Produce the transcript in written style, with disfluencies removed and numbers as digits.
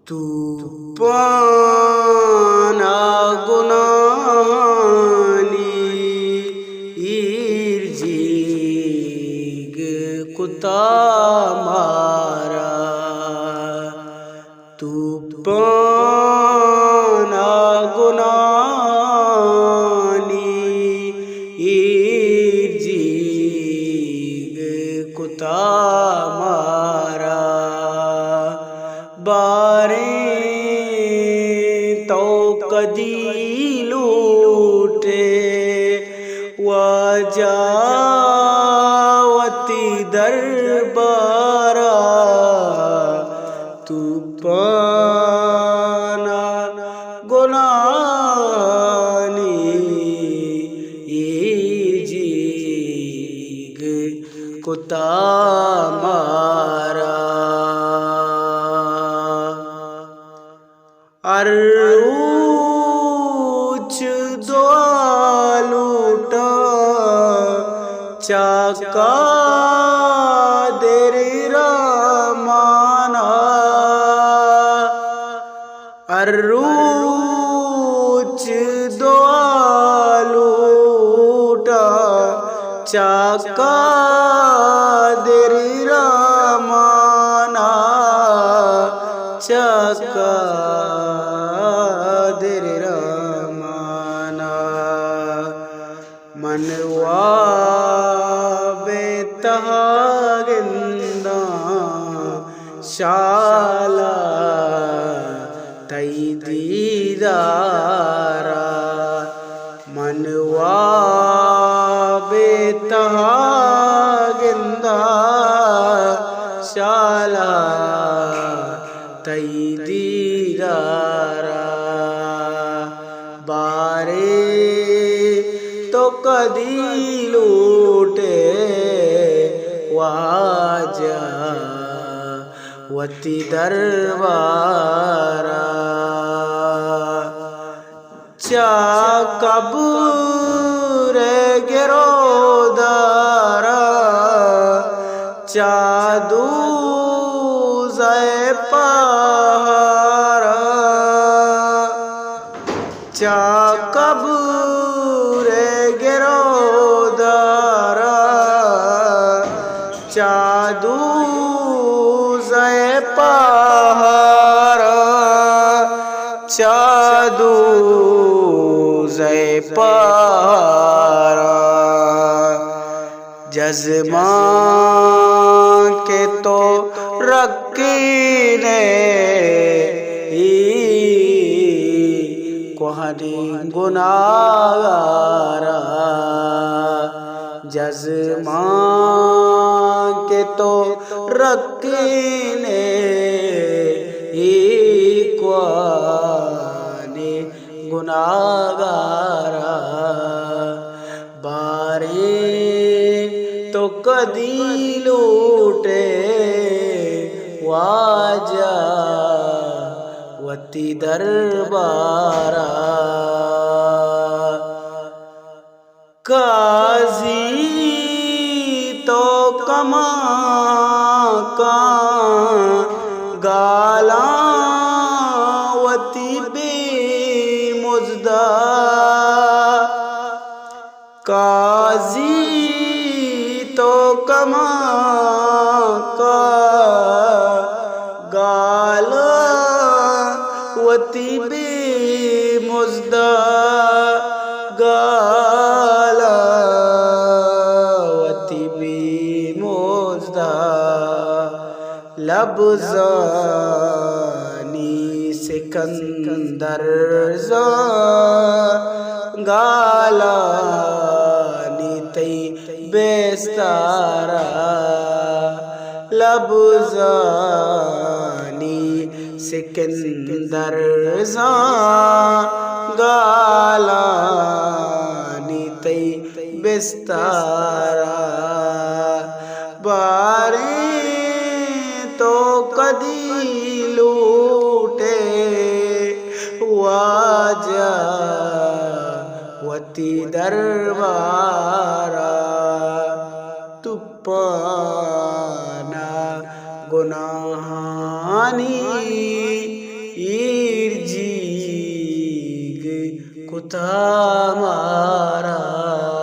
Tupana gunani irjig kutamara Tupana gunani irjig kutamara بارے تو کدی لوٹے وجاوتی دربارا توپانا گنانی ایجیگ کتا مارا اروچ دعا لوٹا چاکا دیر رامانا اروچ دعا لوٹا چاکا دیر رامانا چاکا منوا بیتہاگندہ شالا تئی دیدارا منوا بیتہاگندہ شالا تئی دیدارا بارے تو کدی لوٹے واجا وتی دربارا چا قبر گرودارا چا دوزہ پہارا چا قبر گرودارا چا دوزہ پہارا چا دوزہ پہارا جزمان کے تو رکھنے کوہنی گناہگارا جزمان کے تو رکھنے کوہنی گناہگارا بارے تو کدی لوٹے واجا وتی دربارا قاضی تو کما گالاں وتی بے مزدہ قاضی تو کما گالا وتی بے مزدہ گالا وتی بے مزدہ لبزانی سکندر گالا نیتی بیستارا لبزانی سکندر گالا نیتی بیستارا بارے تو کدی لوٹے واجا وتی دربارا تپانا گناہانی کو تھا مارا